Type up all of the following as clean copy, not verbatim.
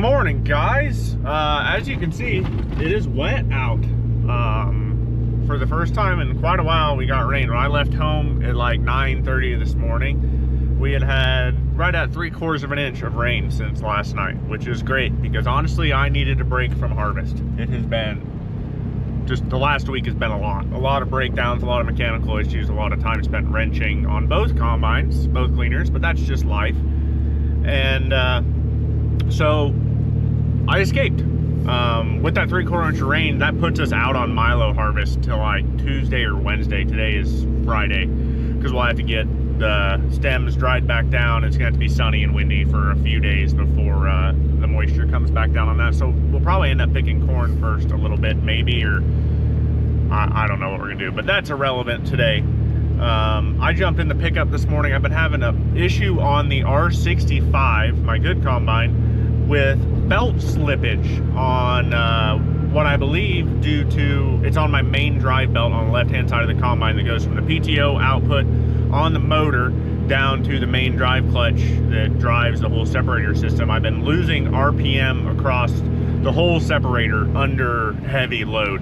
morning, guys. As you can see, it is wet out. For the first time in quite a while, we got rain. When I left home at like 9:30 this morning, we had right at 3/4 of an inch of rain since last night, which is great because honestly, I needed a break from harvest. It has been just the last week has been a lot of breakdowns, a lot of mechanical issues, a lot of time spent wrenching on both combines, both cleaners, but that's just life. And so I escaped. With that 3/4 inch of rain, that puts us out on Milo harvest till like Tuesday or Wednesday. Today is Friday, because we'll have to get the stems dried back down. It's gonna have to be sunny and windy for a few days before the moisture comes back down on that. So we'll probably end up picking corn first a little bit, maybe, or I don't know what we're gonna do, but that's irrelevant today. I jumped in the pickup this morning. I've been having an issue on the R65, my good combine, with belt slippage on what I believe due to, it's on my main drive belt on the left hand side of the combine that goes from the PTO output on the motor down to the main drive clutch that drives the whole separator system. I've been losing RPM across the whole separator under heavy load.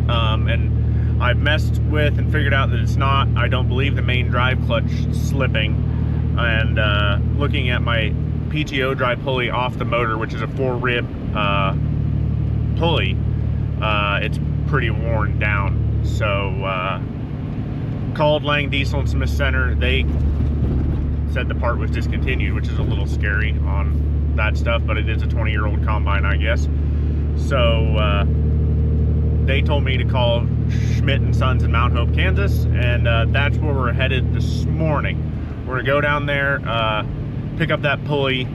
And I've messed with and figured out that it's not, I don't believe, the main drive clutch slipping. And looking at my PTO drive pulley off the motor, which is a 4-rib pulley, it's pretty worn down. So called Lang Diesel and Smith Center. They said the part was discontinued, which is a little scary on that stuff, but it is a 20-year-old combine, I guess. So they told me to call Schmidt and Sons in Mount Hope, Kansas, and that's where we're headed this morning. We're gonna go down there, pick up that pulley,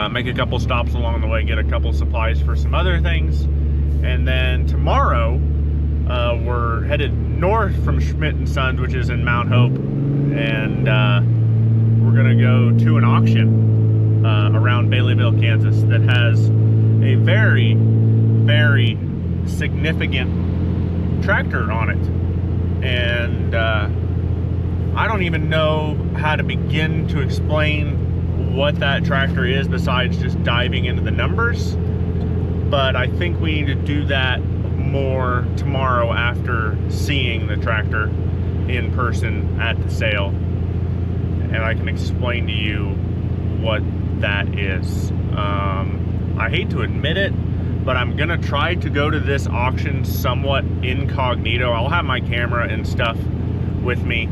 make a couple stops along the way, get a couple supplies for some other things, and then tomorrow we're headed north from Schmidt and Sons, which is in Mount Hope, and we're gonna go to an auction around Baileyville, Kansas, that has a very, very significant tractor on it. And I don't even know how to begin to explain what that tractor is besides just diving into the numbers. But I think we need to do that more tomorrow after seeing the tractor in person at the sale. And I can explain to you what that is. I hate to admit it, but I'm gonna try to go to this auction somewhat incognito. I'll have my camera and stuff with me,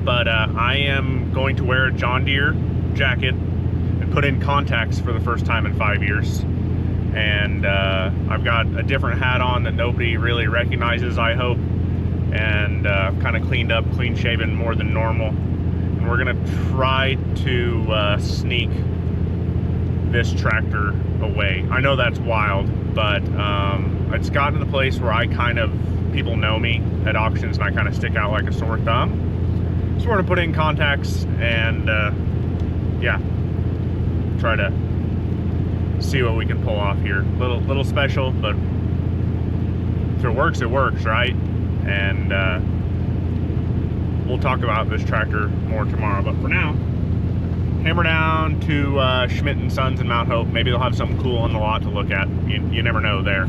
but I am going to wear a John Deere jacket and put in contacts for the first time in 5 years. And I've got a different hat on that nobody really recognizes, I hope. And kind of cleaned up, clean shaven more than normal. And we're gonna try to sneak this tractor away. I know that's wild, but it's gotten to the place where I kind of, people know me at auctions and I kind of stick out like a sore thumb. So we're gonna put in contacts and yeah, try to see what we can pull off here. Little special, but if it works, right? And we'll talk about this tractor more tomorrow, but for now, hammer down to Schmidt and Sons in Mount Hope. Maybe they'll have something cool on the lot to look at. You never know there.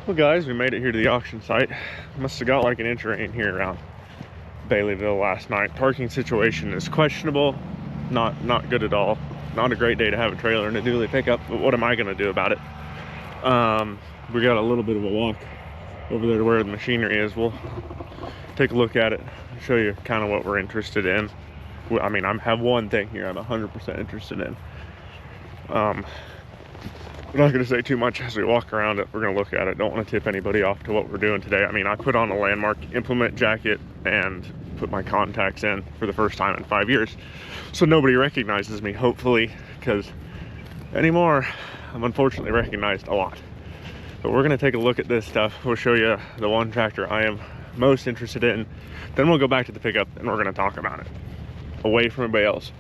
Well, guys, we made it here to the auction site. Must have got like an inch of rain here around Baileyville last night. Parking situation is questionable. Not good at all. Not a great day to have a trailer and a dually pickup, but what am I gonna do about it? We got a little bit of a walk over there to where the machinery is. We'll take a look at it, show you kind of what we're interested in. I mean, I have one thing here I'm 100% interested in. I'm not going to say too much as we walk around it. We're going to look at it. Don't want to tip anybody off to what we're doing today. I mean, I put on a Landmark implement jacket and put my contacts in for the first time in 5 years. So nobody recognizes me, hopefully, because anymore, I'm unfortunately recognized a lot. But we're going to take a look at this stuff. We'll show you the one tractor I am most interested in. Then we'll go back to the pickup and we're going to talk about it, away from everybody else,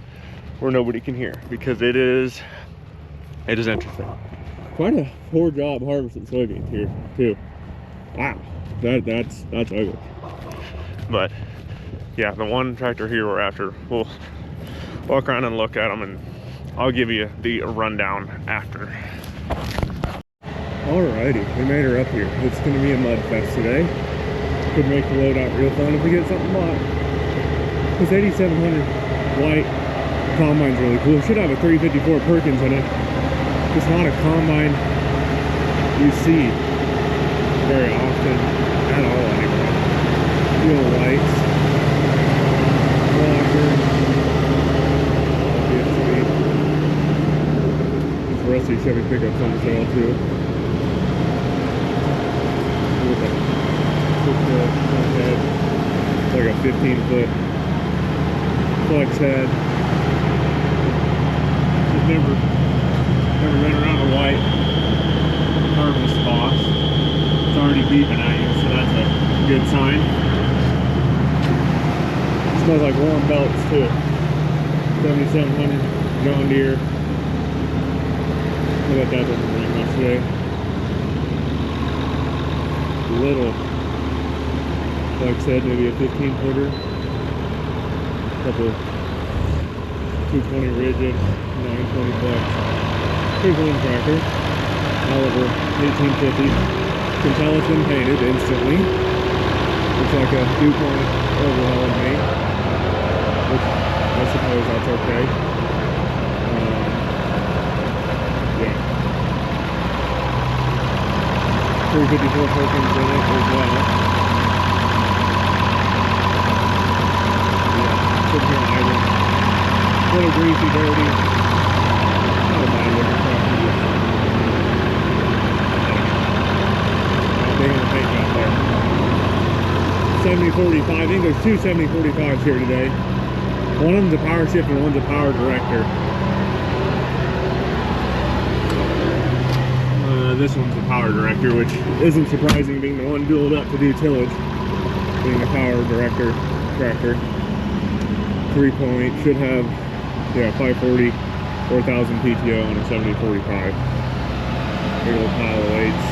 where nobody can hear, because it is interesting. Quite a poor job harvesting soybeans here too. Wow, that's ugly. But yeah, the one tractor here we're after, we'll walk around and look at them and I'll give you the rundown after. Alrighty, we made her up here. It's going to be a mud fest today. Could make the load out real fun if we get something bought. This 8700 white combine's really cool. It should have a 354 Perkins in it. It's not a combine you see very often at all anymore. Dual lights, rocker, obviously. This rusty Chevy pickup's on sale too. With a 6-foot front head. It's like a 15-foot flex head. Just never been around a white harvest boss. It's already beeping at you, so that's a good sign. It smells like warm belts too. 7700 John Deere. I bet that doesn't bring much today. Little, like I said, maybe a 15-footer. Couple 220 rigid, 920 flex. Pretty cool tractor. Oliver 1850. Can tell it's been painted instantly. Looks like a DuPont overhaul paint, which I suppose that's okay. Yeah. 354 Perkins in it as well. Yeah, sitting here idle. A little greasy, dirty. I don't mind looking at big on the paint job there. 7045. I think there's two 7045s here today. One of them's a power shift and one's a power director. This one's a power director, which isn't surprising being the one dualed up to do tillage. Being a power director tractor. 3.8 should have, yeah, 540, 4,000 PTO on a 7045. Big old pile of weights.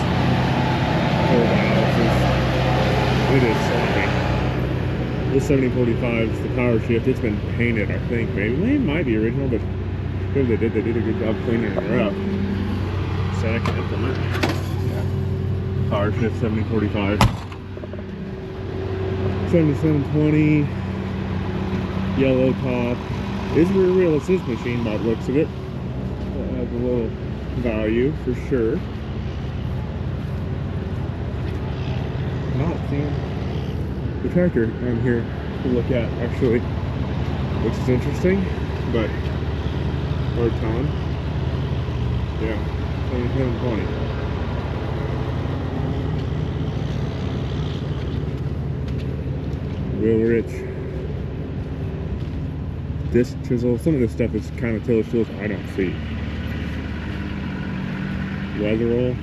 It is sloppy. This 7045 is the power shift. It's been painted, I think. Maybe it might be original, but if they did a good job cleaning her up. Second implement. Yeah. Power shift 7045. 7720. Yellow top. Is rear wheel assist machine by the looks of it. That has a little value for sure. Not seeing the tractor on here to look at actually, which is interesting, but hard time. Yeah, 7720. Real rich disc chisel. Some of this stuff is kind of tillage tools I don't see. Weather roll.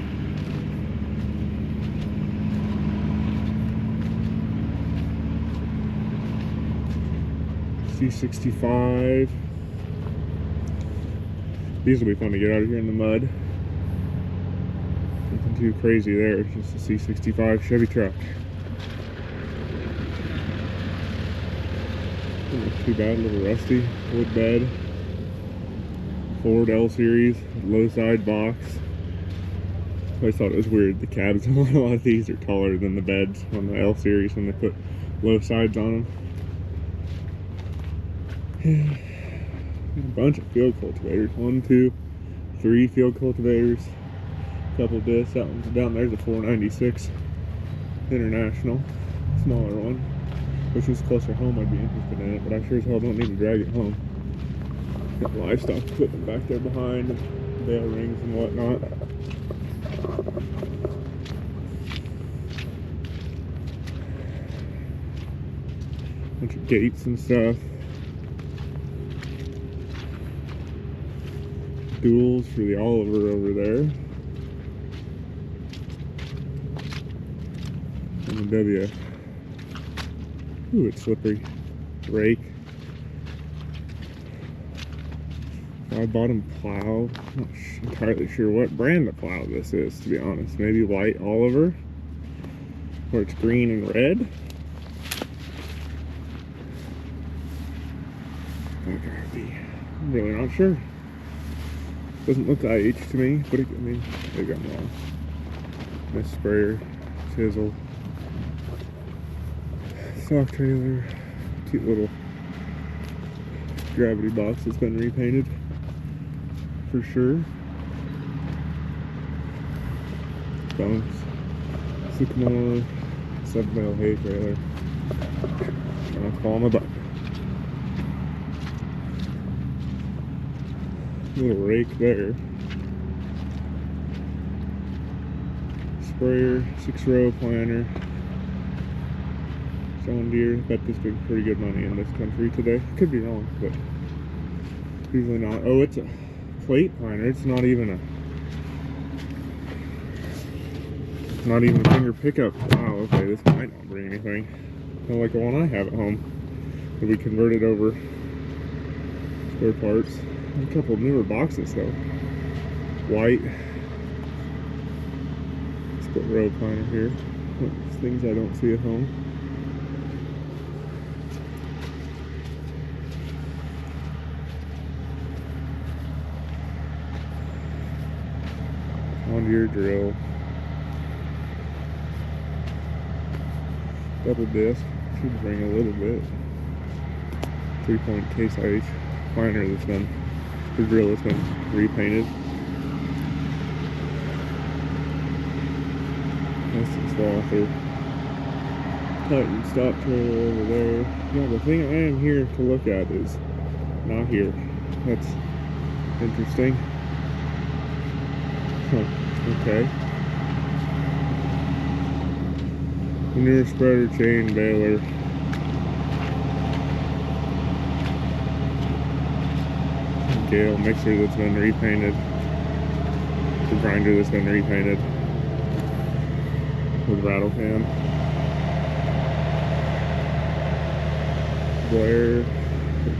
C65. These will be fun to get out of here in the mud. Nothing too crazy there. It's just a C65 Chevy truck. Not too bad. A little rusty. Wood bed. Ford L series. Low side box. I always thought it was weird. The cabs on a lot of these are taller than the beds on the L series when they put low sides on them. A bunch of field cultivators. 1, 2, 3 field cultivators. A couple discs. That one's down there's a 496 International, smaller one. Which was closer home, I'd be interested in it, but I sure as hell don't need to drag it home. Got livestock equipment back there behind, bale rings and whatnot. Bunch of gates and stuff. Duals for the Oliver over there. And the W. Ooh, it's slippery. Rake. 5-bottom plow. Not entirely sure what brand of plow this is, to be honest. Maybe white Oliver, or it's green and red. I'm really not sure. Doesn't look IH to me, but I mean, maybe I'm wrong. Nice sprayer, chisel, stock trailer, cute little gravity box that's been repainted for sure. Bunks, sycamore, 7-bale hay trailer. And I'll call him a buck. Little rake there. Sprayer, 6-row planter. John Deere. Bet this been pretty good money in this country today. Could be wrong, but usually not. Oh, it's a plate planter. It's not even a finger pickup. Wow, okay, this might not bring anything. Kind of like the one I have at home that we converted over spare parts. A couple newer boxes though. White split row planter here. There's things I don't see at home. John Deere drill. Double disc. Should bring a little bit. 3-point case IH planter that's been, the drill that's been repainted. That's the author. Titan stock trailer over there. Yeah, the thing I am here to look at is not here. That's interesting. Huh, okay. Manure spreader, chain baler. Gale mixer that's been repainted. The grinder that's been repainted with rattle can. Blair,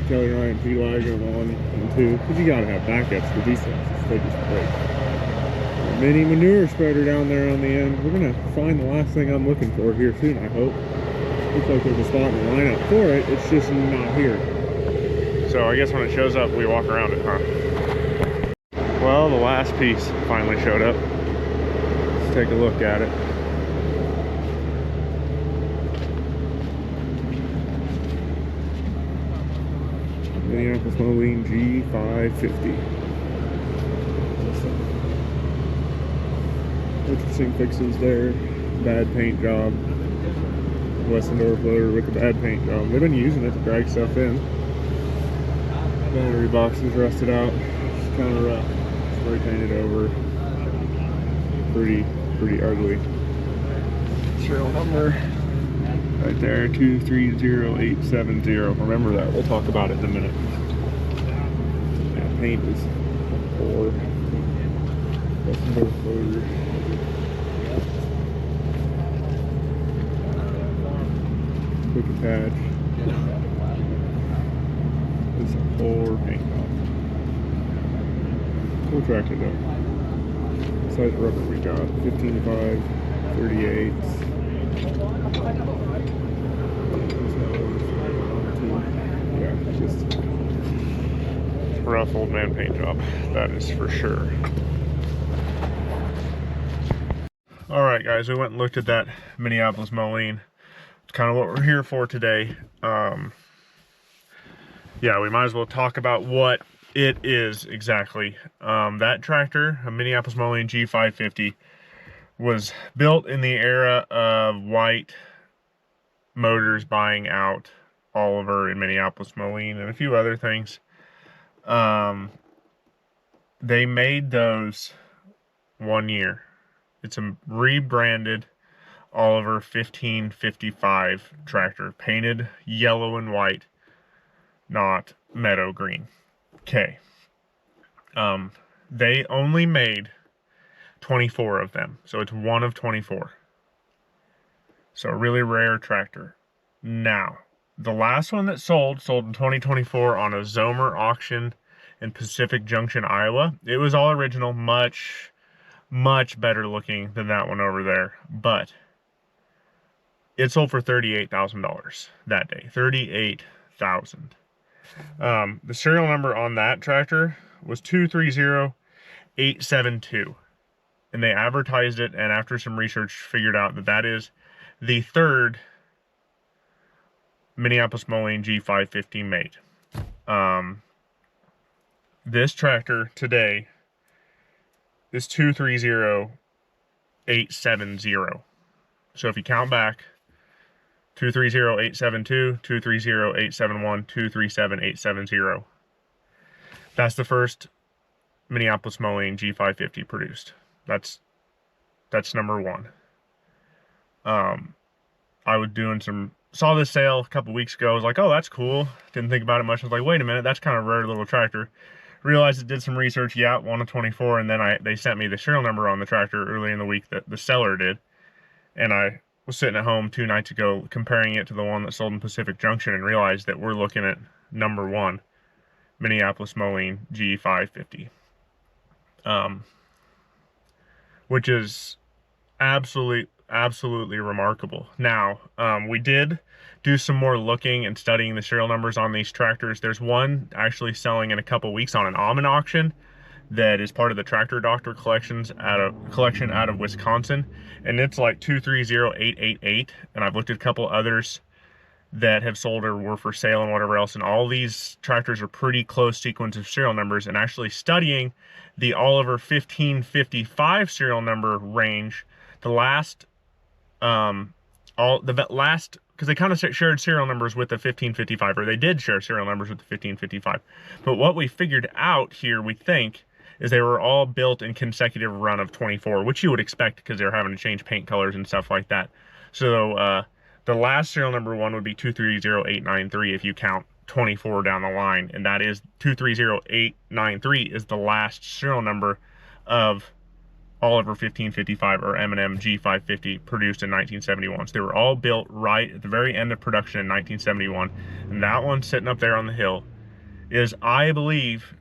Kelly Ryan P-Lag on 1 and 2. Because you gotta have backups with these things. They just break. Mini manure spreader down there on the end. We're gonna find the last thing I'm looking for here soon, I hope. Looks like there's a spot in the lineup for it. It's just not here. So I guess when it shows up, we walk around it, huh? Well, the last piece finally showed up. Let's take a look at it. Minneapolis Moline G550. Interesting fixes there. Bad paint job. Westendorf loader with a bad paint job. They've been using it to drag stuff in. Battery box is rusted out. It's kind of rough. Spray painted over. Pretty ugly. Serial number right there, 230870. Remember that. We'll talk about it in a minute. Yeah, paint is poor. Westendorf loader. Quick attach. This is a poor paint job. We'll track it up. Size rubber we got 15.5, 38. Yeah, just rough old man paint job. That is for sure. All right, guys, we went and looked at that Minneapolis Moline. Kind of what we're here for today. Yeah, we might as well talk about what it is exactly. That tractor, a Minneapolis Moline G550, was built in the era of White Motors buying out Oliver and Minneapolis Moline and a few other things. They made those 1 year. It's a rebranded Oliver 1555 tractor, painted yellow and white, not meadow green. Okay. They only made 24 of them, so it's one of 24. So a really rare tractor. Now, the last one that sold in 2024 on a Zomer auction in Pacific Junction, Iowa. It was all original, much better looking than that one over there, but it sold for $38,000 that day. $38,000. The serial number on that tractor was 230870. 872. And they advertised it, and after some research figured out that that is the third Minneapolis Moline G550 made. This tractor today is 230870. So if you count back, 230872, 230871, 237870. That's the first Minneapolis Moline G550 produced. That's number one. I was doing saw this sale a couple weeks ago. I was like, oh, that's cool. Didn't think about it much. I was like, wait a minute, that's kind of a rare little tractor. Realized it did some research. Yeah, 1 of 24, and then they sent me the serial number on the tractor early in the week that the seller did. And I was sitting at home 2 nights ago comparing it to the one that sold in Pacific Junction and realized that we're looking at number one Minneapolis Moline G550. Which is absolutely remarkable. Now, we did do some more looking and studying the serial numbers on these tractors. There's one actually selling in a couple weeks on an almond auction that is part of the Tractor Doctor collection out of Wisconsin, and it's like 230888. And I've looked at a couple others that have sold or were for sale and whatever else, and all these tractors are pretty close sequence of serial numbers. And actually studying the Oliver 1555 serial number range, because they kind of shared serial numbers with the 1555, or they did share serial numbers with the 1555. But what we figured out here, we think, is they were all built in consecutive run of 24, which you would expect because they're having to change paint colors and stuff like that. So the last serial number one would be 230893 if you count 24 down the line, and that is 230893 is the last serial number of Oliver 1555 or M&M G550 produced in 1971. So they were all built right at the very end of production in 1971, and that one sitting up there on the hill is, I believe,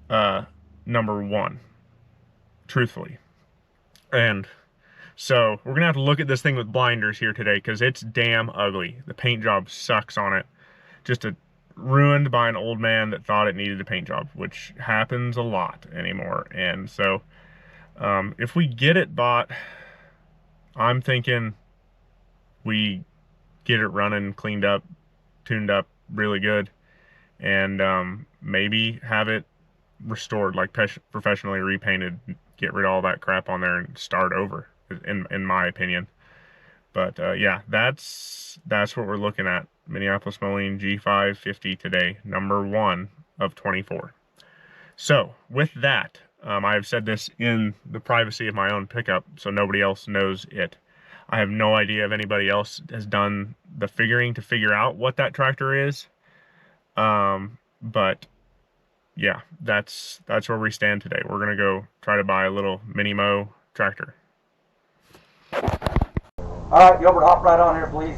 number one, truthfully. And so we're gonna have to look at this thing with blinders here today because it's damn ugly. The paint job sucks on it. Just ruined by an old man that thought it needed a paint job, which happens a lot anymore. And so if we get it bought, I'm thinking we get it running, cleaned up, tuned up really good, and maybe have it restored, like professionally repainted, get rid of all that crap on there and start over, in my opinion. But yeah, that's what we're looking at. Minneapolis Moline G550 today, number one of 24. So with that, I have said this in the privacy of my own pickup, so nobody else knows it. I have no idea if anybody else has done the figuring to figure out what that tractor is. But yeah, that's where we stand today. We're gonna go try to buy a little mini mow tractor. All right, Gilbert, hop right on here, please.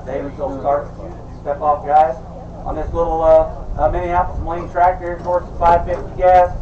David, you'll start. Step off, guys. On this little Minneapolis Moline tractor, of course, 550 gas.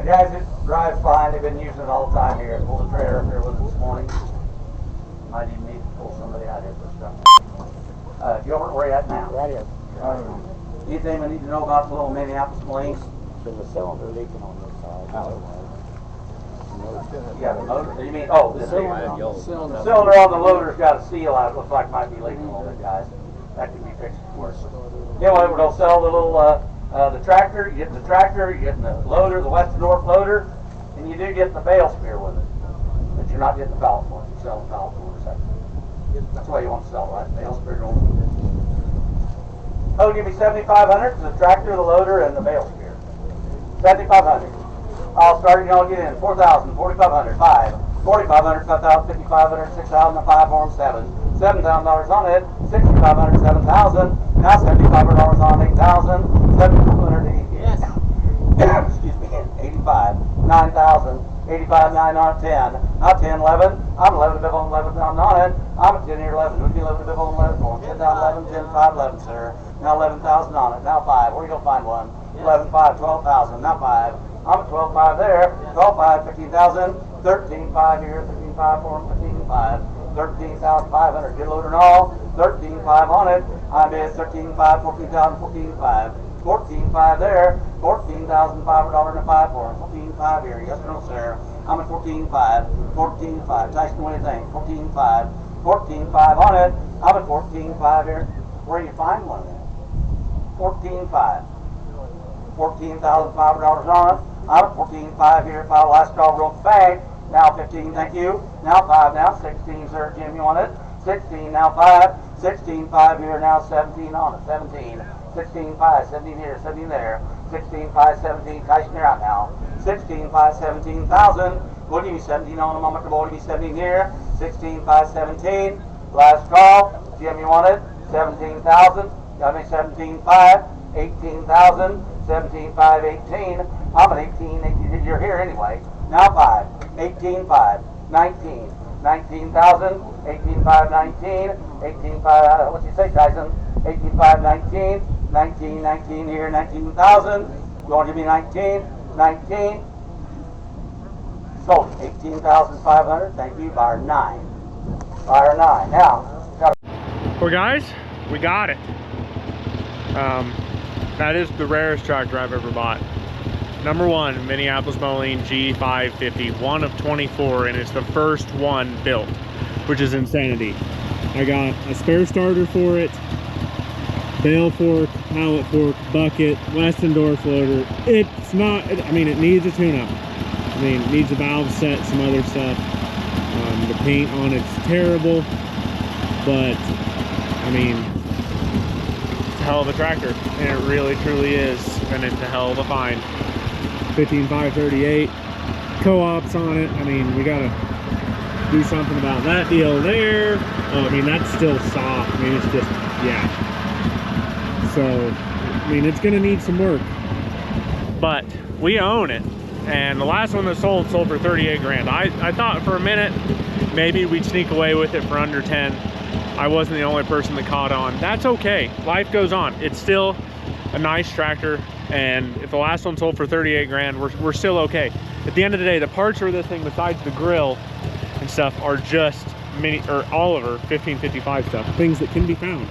Guys, it drives fine. They've been using it all the time here. I pulled a trailer up here with it this morning. Might even need to pull somebody out here for stuff. Gilbert, where are you at now? Right here. Anything we need to know about the little Minneapolis Moline? There's a cylinder leaking on this side. You got a motor? You mean, oh, this thing. Cylinder. Cylinder on the loader's got a seal out. It looks like it might be leaking a little bit, guys. That could be fixed, of course. Anyway, we're going to sell the little the tractor. You get the tractor, you get the loader, the west and north loader, and you do get the bale spear with it. But you're not getting the pallet form. You're selling the pallet form in a second. That's why you want to sell, right? Bale spear only. Oh, give me $7,500 for the tractor, the loader, and the bale spear. $7,500. I'll start, you know, get in. $4,000, $4,500, $5,000, $4,500, $5,000, $5,500, $6,000, $5,000 on $7,000. $7,000 on it, $6,500, $7,000. Now $7,500 on $8,000. $7,500, Yes. excuse me, $85,000, $9,000, 85, 9 on it, 10. Now 10, 11. I'm 11 to on 11 down on it. I'm at 10 here, 11. Would be 11 to on 11 on 10 down 11, 10, 5, 11, sir. Now 11,000 on it. Now 5. Where you gonna find one? 11, 5, 12,000. Now 5. I'm at 12, 5 there. 12, 5, 15,000. 13, 5 here. 13, 5 for him. 15, 5. 13,500. Get a loader and all. 13, 5 on it. I'm at 13, 5, 14,000, 14, 5. 14.5 there, $14,500 and a 5 for him. 14.5 here, yes or no, sir? I'm at 14.5, 14.5. Tyson, what do you think? 14.5, 14.5 on it. I'm at 14.5 here. Where do you find one then? 14.5, $14,500 on it. I'm at 14.5 here. File last call real fast. Now 15, thank you. Now 5, now 16, sir. Jim, you want it? 16, now 5, 16.5 here. Now 17 on it. 17. 16.5, 17 here, 17 there. 16.5, 17. Tyson, you're out now. 16.5, 17,000. We'll give you 17 on them. I'm going to give you 17 here. 16.5, 17. Last call. Jim, you want it? 17,000. Got me 17.5, 18,000. 17.5, 18. I'm at 18. You're here anyway. Now 5, 18.5, 19. 19,000. 18.5, 19. 18.5, what'd you say, Tyson? 18.5, 19. 19, 19 here, 19,000. You want to give me 19? 19. Sold 18,500. Thank you. Buyer 9. Buyer 9. Now, Well, guys, we got it. That is the rarest tractor I've ever bought. Number 1, Minneapolis Moline G550, one of 24, and it's the first one built, which is insanity. I got a spare starter for it, bale fork, pallet fork, bucket, Weston door floater. It's not, I mean, it needs a tune-up. I mean, it needs a valve set, some other stuff. The paint on it's terrible, but I mean, it's a hell of a tractor, and it really truly is, and it's a hell of a find. 15,538 co-ops on it. I mean, we gotta do something about that deal there. Oh, I mean, that's still soft. I mean, it's just, yeah. So, I mean, it's gonna need some work, but we own it. And the last one that sold for 38 grand. I thought for a minute maybe we'd sneak away with it for under 10. I wasn't the only person that caught on. That's okay. Life goes on. It's still a nice tractor, and if the last one sold for 38 grand, we're still okay. At the end of the day, the parts for this thing, besides the grill and stuff, are just Oliver 1555 stuff, things that can be found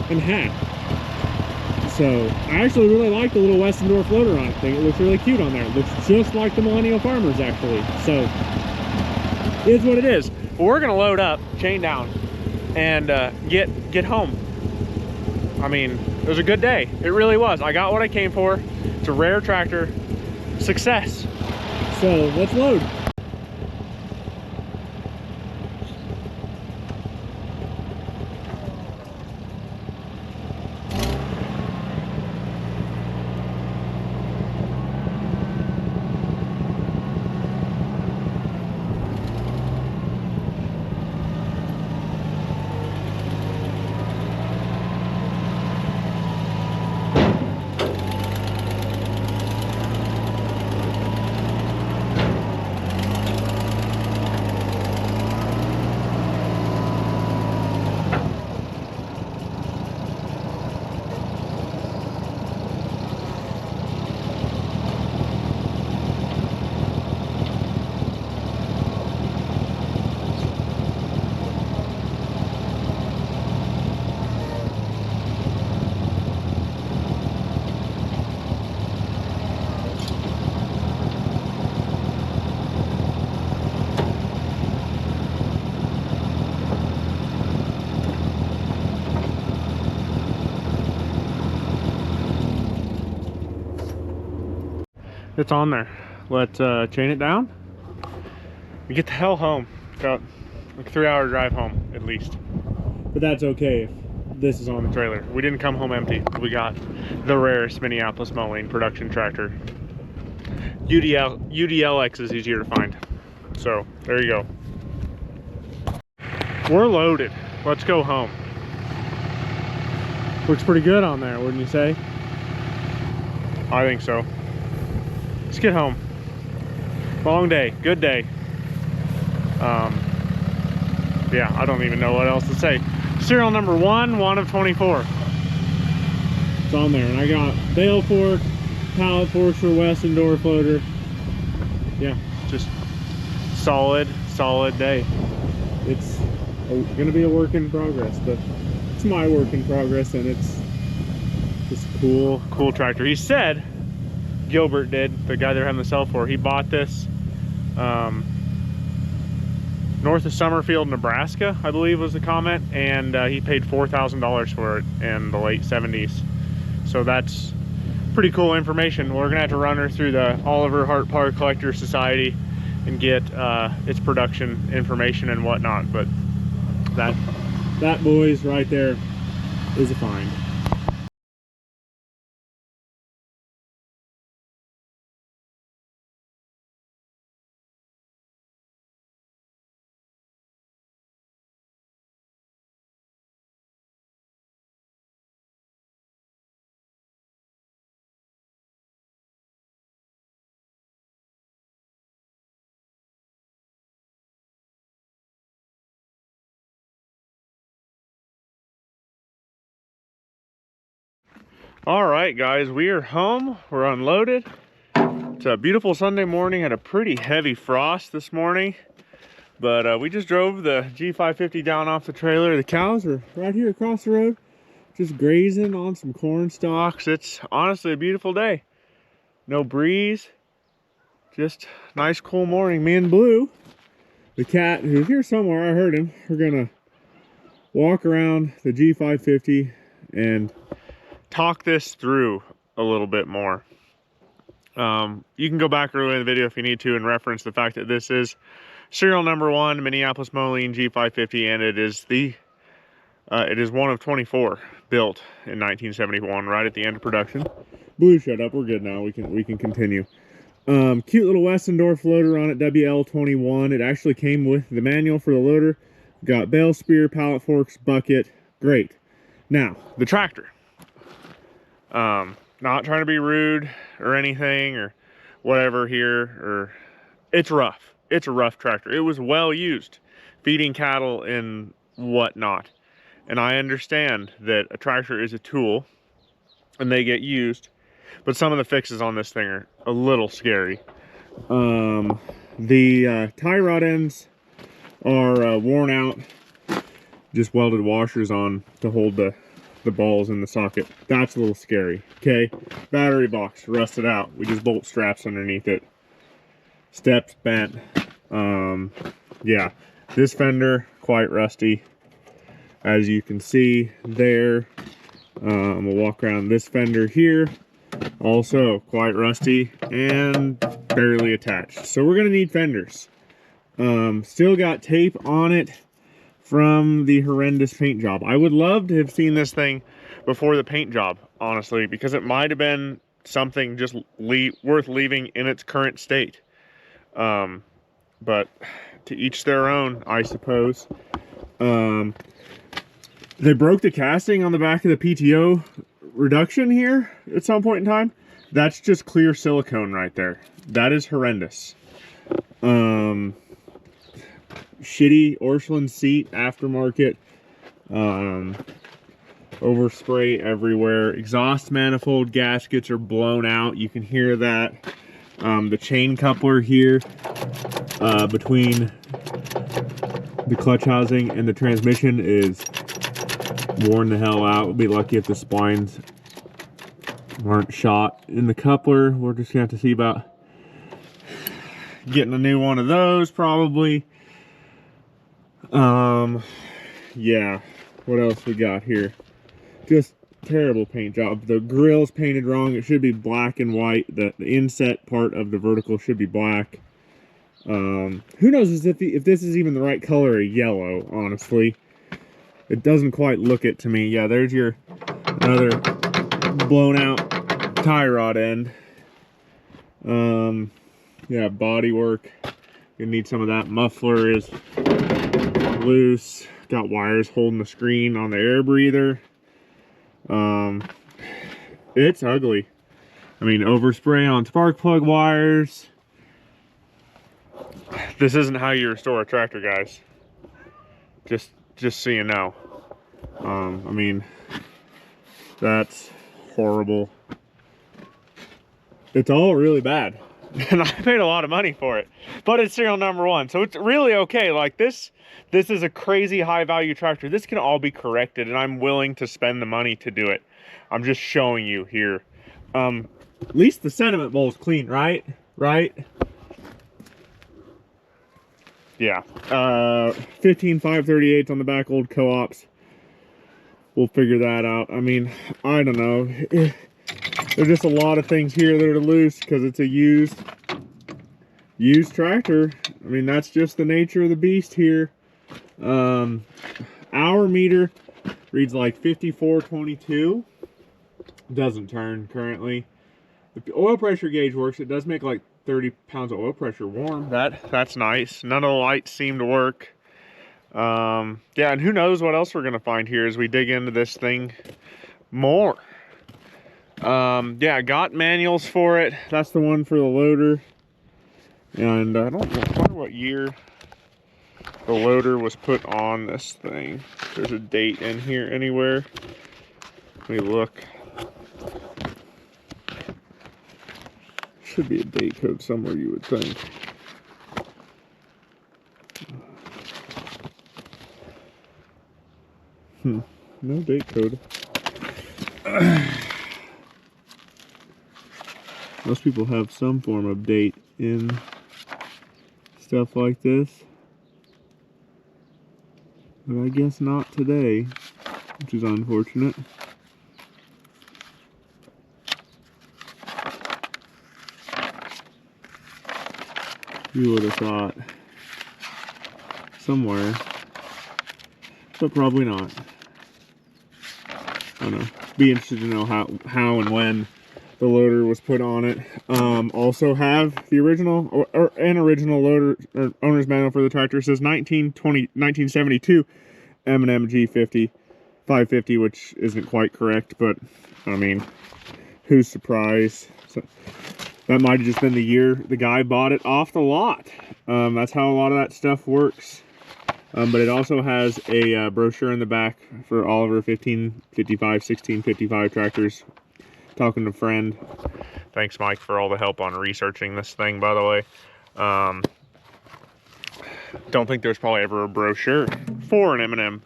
and had. So I actually really like the little Weston door floater on it thing. It looks really cute on there. It looks just like the Millennial Farmers, actually. So it is what it is. But we're gonna load up, chain down, and get home. I mean, it was a good day. It really was. I got what I came for. It's a rare tractor. Success. So let's load. It's on there. Let's chain it down and get the hell home. Got like a 3-hour drive home at least, but that's okay if this is on the trailer. We didn't come home empty. We got the rarest Minneapolis Moline production tractor. UDLX is easier to find, so there you go. We're loaded. Let's go home. Looks pretty good on there, wouldn't you say? I think so. Let's get home. Long day, good day. Yeah, I don't even know what else to say. Serial number 1 of 24. It's on there, and I got bale fork, pallet forks for Weston door floater. Yeah, just solid day. It's gonna be a work in progress, but it's my work in progress, and it's just cool tractor. He said, Gilbert did, the guy they're having the sell for, he bought this north of Summerfield, Nebraska, I believe was the comment, and he paid $4,000 for it in the late 70s. So that's pretty cool information. We're gonna have to run her through the Oliver Hart Park Collector Society and get its production information and whatnot, but that boys right there is a find. All right, guys, we are home. We're unloaded. It's a beautiful Sunday morning. Had a pretty heavy frost this morning, but we just drove the G550 down off the trailer. The cows are right here across the road, just grazing on some corn stalks. It's honestly a beautiful day. No breeze, just nice cool morning. Me and Blue, the cat who's here somewhere, I heard him, we're gonna walk around the G550 and talk this through a little bit more. You can go back early in the video if you need to and reference the fact that this is serial number 1 Minneapolis Moline G550, and it is 1 of 24 built in 1971, right at the end of production. Blue, shut up, we're good now, we can continue. Cute little Weston door floater on it, WL21. It actually came with the manual for the loader. Got bale spear, pallet forks, bucket, great. Now, the tractor. Not trying to be rude or anything or whatever here, or it's rough. It's a rough tractor. It was well used, feeding cattle and whatnot. And I understand that a tractor is a tool and they get used, but some of the fixes on this thing are a little scary. The tie rod ends are worn out, just welded washers on to hold the balls in the socket. That's a little scary. Okay, battery box rusted out. We just bolt straps underneath it. Steps bent. Yeah, this fender quite rusty, as you can see there. We'll walk around this fender here, also quite rusty and barely attached. So we're gonna need fenders. Still got tape on it from the horrendous paint job. I would love to have seen this thing before the paint job, honestly, because it might have been something just worth leaving in its current state. But to each their own, I suppose. They broke the casting on the back of the PTO reduction here at some point in time. That's just clear silicone right there. That is horrendous. Shitty Orscheln seat, aftermarket, overspray everywhere. Exhaust manifold gaskets are blown out. You can hear that. The chain coupler here between the clutch housing and the transmission is worn the hell out. We'll be lucky if the splines weren't shot in the coupler. We're just gonna have to see about getting a new one of those probably. Yeah, what else we got here? Just terrible paint job. The grill's painted wrong. It should be black and white. The inset part of the vertical should be black. Who knows if this is even the right color of yellow, honestly. It doesn't quite look it to me. Yeah, there's your another blown out tie rod end. Yeah, body work. You need some of that. Muffler is loose. Got wires holding the screen on the air breather. It's ugly. I mean, overspray on spark plug wires. This isn't how you restore a tractor, guys. Just so you know. I mean, that's horrible. It's all really bad. And I paid a lot of money for it, but it's serial number 1, so it's really okay. Like this is a crazy high value tractor. This can all be corrected, and I'm willing to spend the money to do it. I'm just showing you here. At least the sediment bowl is clean, right? Yeah. 15 538 on the back, old co-ops. We'll figure that out. I mean, I don't know. There's just a lot of things here that are loose because it's a used tractor. I mean, that's just the nature of the beast here. Hour meter reads like 5422. Doesn't turn currently. If the oil pressure gauge works, it does make like 30 pounds of oil pressure warm. That's nice. None of the lights seem to work. Yeah, and who knows what else we're gonna find here as we dig into this thing more. Yeah, I got manuals for it. That's the one for the loader. And I wonder what year the loader was put on this thing. There's a date in here anywhere. Let me look. Should be a date code somewhere, you would think. No date code. Most people have some form of date in stuff like this, but I guess not today, which is unfortunate. You would have thought somewhere, but probably not. I don't know. Be interested to know how and when the loader was put on it. Also have the original or an original loader or owner's manual for the tractor. It says 1972 M&M G50 550, which isn't quite correct, but I mean, who's surprised? So, that might have just been the year the guy bought it off the lot. That's how a lot of that stuff works. But it also has a brochure in the back for all of our 1555, 1655 tractors. Talking to a friend. Thanks, Mike, for all the help on researching this thing, by the way. Don't think there's probably ever a brochure for an M&M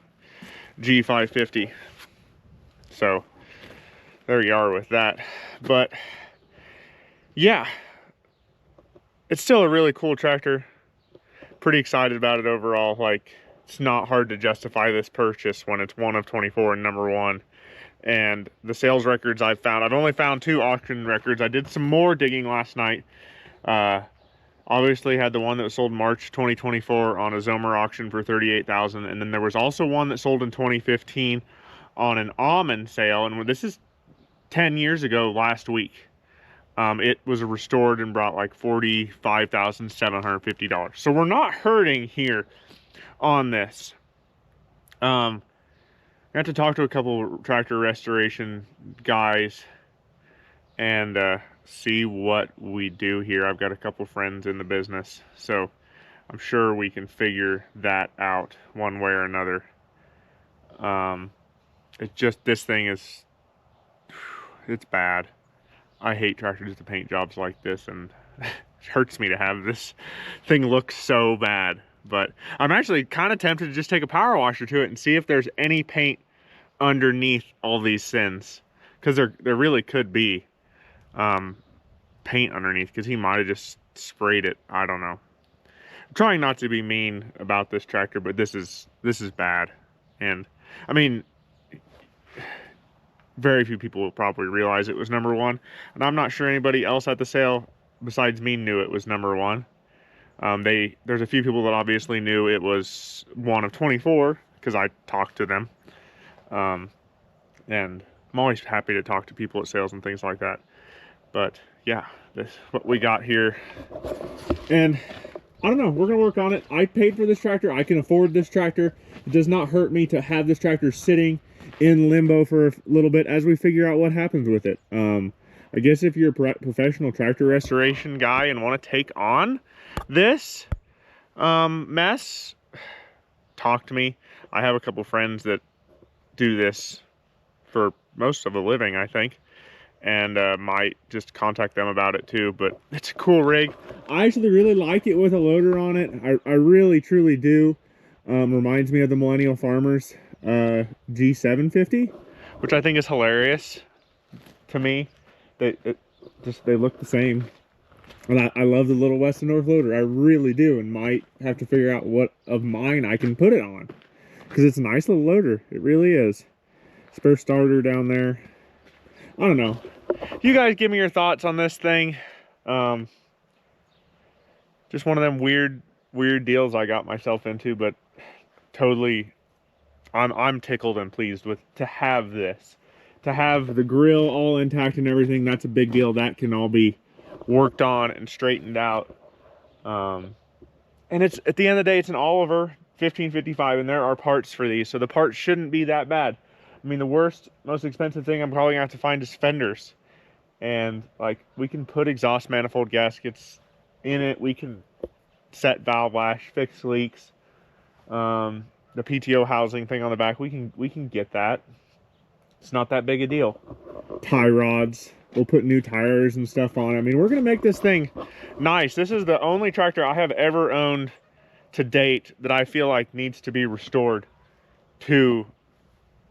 G550. So there you are with that. But yeah, it's still a really cool tractor. Pretty excited about it overall. Like, it's not hard to justify this purchase when it's 1 of 24 and number 1. And the sales records I've found, I've only found 2 auction records. I did some more digging last night. Obviously had the one that was sold in March 2024 on a Zomer auction for $38,000, and then there was also one that sold in 2015 on an almond sale, and this is 10 years ago last week. It was restored and brought like $45,750. So we're not hurting here on this. I have to talk to a couple tractor restoration guys and see what we do here. I've got a couple friends in the business, so I'm sure we can figure that out one way or another. It's just, this thing is, it's bad. I hate tractors to paint jobs like this, and it hurts me to have this thing look so bad. But I'm actually kind of tempted to just take a power washer to it and see if there's any paint underneath all these sins, because there really could be paint underneath, because he might have just sprayed it. I don't know. I'm trying not to be mean about this tractor, but this is bad. And I mean, very few people will probably realize it was number 1, and I'm not sure anybody else at the sale besides me knew it was number 1. There's a few people that obviously knew it was 1 of 24 because I talked to them. And I'm always happy to talk to people at sales and things like that. But yeah, this is what we got here. And I don't know, we're gonna work on it. I paid for this tractor. I can afford this tractor. It does not hurt me to have this tractor sitting in limbo for a little bit as we figure out what happens with it. I guess if you're a professional tractor restoration guy and want to take on this, Mess, talk to me. I have a couple friends that do this for most of a living, I think, and might just contact them about it too. But it's a cool rig. I actually really like it with a loader on it. I really truly do. Reminds me of the Millennial Farmers G550, which I think is hilarious to me. They look the same. And I love the little West and North loader. I really do, and might have to figure out what of mine I can put it on, because it's a nice little loader. It really is. Spare starter down there. I don't know. You guys give me your thoughts on this thing. Just one of them weird deals I got myself into, but totally, I'm tickled and pleased with to have this. To have the grill all intact and everything, that's a big deal. That can all be worked on and straightened out. And it's, at the end of the day, it's an Oliver 1555, and there are parts for these, so the parts shouldn't be that bad. I mean, the worst, most expensive thing I'm probably gonna have to find is fenders. And like, we can put exhaust manifold gaskets in it. We can set valve lash, fix leaks. The PTO housing thing on the back, we can get that. It's not that big a deal. Tie rods. We'll put new tires and stuff on it. I mean, we're gonna make this thing nice. This is the only tractor I have ever owned to date that I feel like needs to be restored to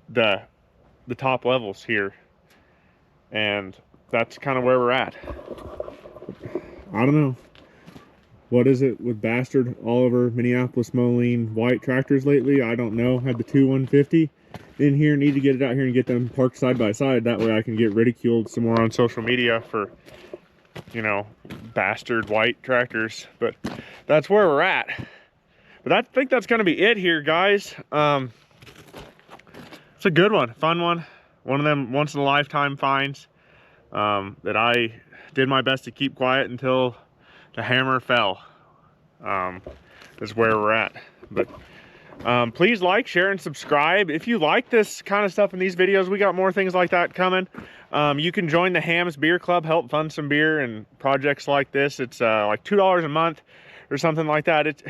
the top levels here. And that's kind of where we're at. I don't know. What is it with bastard Oliver Minneapolis Moline white tractors lately? I don't know. Had the 2150 in here. Need to get it out here and get them parked side by side. That way I can get ridiculed some more on social media for, you know, bastard white tractors. But that's where we're at. But I think that's going to be it here, guys. It's a good one, fun one. One of them once in a lifetime finds that I did my best to keep quiet until the hammer fell. That's where we're at. But please like, share, and subscribe. If you like this kind of stuff in these videos, we got more things like that coming. You can join the Hams Beer Club, help fund some beer and projects like this. It's like $2 a month or something like that. It's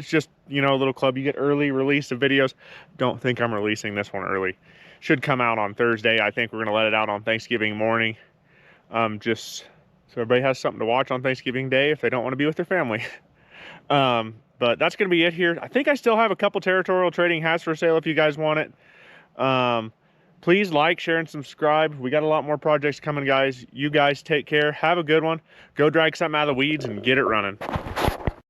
just, you know, a little club. You get early release of videos. Don't think I'm releasing this one early. Should come out on Thursday. I think we're gonna let it out on Thanksgiving morning. Just so everybody has something to watch on Thanksgiving Day if they don't want to be with their family. But that's gonna be it here. I think I still have a couple territorial trading hats for sale if you guys want it. Please like, share, and subscribe. We got a lot more projects coming, guys. You guys take care. Have a good one. Go drag something out of the weeds and get it running.